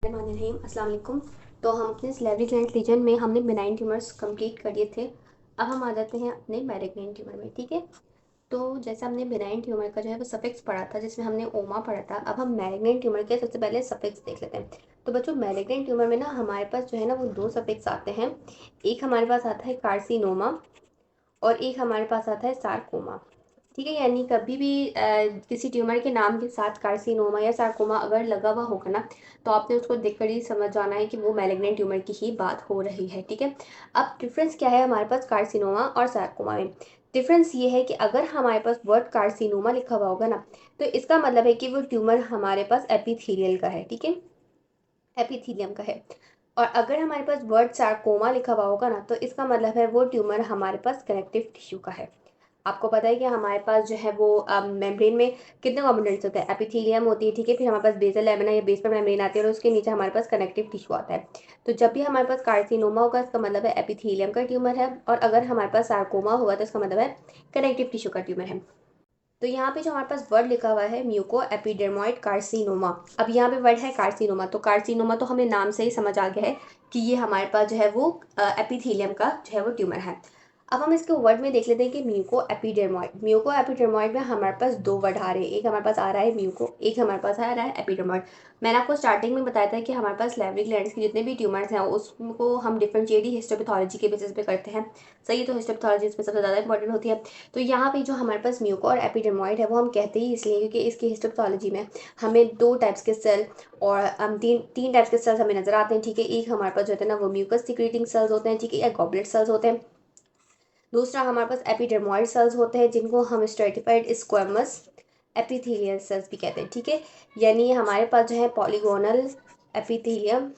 रहीम अस्सलाम वालेकुम। तो हम अपने सिलेब्री ग्लैंड रीजन में हमने बेनाइन ट्यूमर्स कंप्लीट कर दिए थे। अब हम आ जाते हैं अपने मैलिग्नेंट ट्यूमर में। ठीक है, तो जैसे हमने बेनाइन ट्यूमर का जो है वो सफिक्स पढ़ा था, जिसमें हमने ओमा पढ़ा था। अब हम मैलिग्नेंट ट्यूमर के सबसे पहले सफिक्स देख लेते हैं। तो बच्चों, मैलिग्नेंट ट्यूमर में ना हमारे पास जो है ना वो दो सफिक्स आते हैं। एक हमारे पास आता है कार्सिनोमा और एक हमारे पास आता है सार्कोमा। ठीक है, यानी कभी भी किसी ट्यूमर के नाम के साथ कार्सिनोमा या सार्कोमा अगर लगा हुआ होगा ना, तो आपने उसको देखकर ही समझ जाना है कि वो मैलिग्नेंट ट्यूमर की ही बात हो रही है। ठीक है, अब डिफरेंस क्या है हमारे पास कार्सिनोमा और सार्कोमा में? डिफरेंस ये है कि अगर हमारे पास वर्ड कार्सिनोमा लिखा हुआ होगा ना, तो इसका मतलब है कि वो ट्यूमर हमारे पास एपिथीलियल का है। ठीक है, एपिथीलियम का है। और अगर हमारे पास वर्ड सार्कोमा लिखा हुआ होगा ना, तो इसका मतलब है वो ट्यूमर हमारे पास कनेक्टिव टिश्यू का है। आपको पता है कि हमारे पास जो है वो मेम्ब्रेन में कितने कंपोनेंट्स होते हैं? एपिथेलियम होती है, ठीक है, फिर हमारे पास बेसल लैमिना या बेस पर मेम्ब्रेन आती है और उसके नीचे हमारे पास कनेक्टिव टिश्यू आता है। तो जब भी हमारे पास कार्सिनोमा होगा, इसका मतलब है एपिथेलियम का ट्यूमर है, और अगर हमारे पास सार्कोमा होगा तो इसका मतलब है कनेक्टिव टिश्यू का ट्यूमर है। तो यहाँ पे जो हमारे पास वर्ड लिखा हुआ है म्यूको एपिडर्मोइड कार्सिनोमा, अब यहाँ पे वर्ड है कार्सिनोमा, तो कार्सिनोमा तो हमें नाम से ही समझ आ गया है कि ये हमारे पास जो है वो एपिथेलियम का जो है वो ट्यूमर है। अब हम इसके वर्ड में देख लेते हैं कि म्यूको एपिडर्मोइड में हमारे पास दो वर्ड आ रहे हैं। एक हमारे पास आ रहा है म्यूको, एक हमारे पास आ रहा है एपिडर्मोइड। मैंने आपको स्टार्टिंग में बताया था कि हमारे पास सैलिवरी ग्लैंड्स के जितने भी ट्यूमर्स हैं उसको हम डिफरेंशिएट ही हिस्टोपैथोलॉजी के बेसिस पे करते हैं। सही है, तो हिस्टोपैथोलॉजी इसमें सबसे ज़्यादा इंपॉर्टेंट होती है। तो यहाँ पे जो हमारे पास म्यूको और एपिडर्मोइड है वो हम कहते ही इसलिए क्योंकि इसकी हिस्टोपैथोलॉजी में हमें दो टाइप्स के सेल और हम तीन टाइप्स के सेल्स हमें नजर आते हैं। ठीक है, एक हमारे पास जो होता है ना वो म्यूकस सिक्रीटिंग सेल्स होते हैं, ठीक है, या गॉबलेट सेल्स होते हैं। दूसरा हमारे पास एपिडर्मोइड सेल्स होते हैं जिनको हम स्ट्रेटिफाइड स्क्वेमस एपिथेलियल सेल्स भी कहते हैं। ठीक है, यानी हमारे पास जो है polygonal epithelium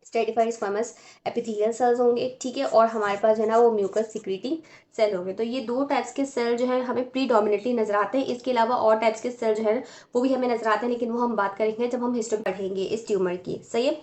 stratified squamous epithelial cells होंगे। ठीक है, और हमारे पास जो है ना वो म्यूकस सिक्रीटिंग सेल होंगे। तो ये दो टाइप्स के सेल जो है हमें प्रीडोमिनेटली नजर आते हैं। इसके अलावा और टाइप्स के सेल जो है वो भी हमें नजर आते हैं, लेकिन वो हम बात करेंगे जब हम हिस्ट्री पढ़ेंगे इस ट्यूमर की। सही है।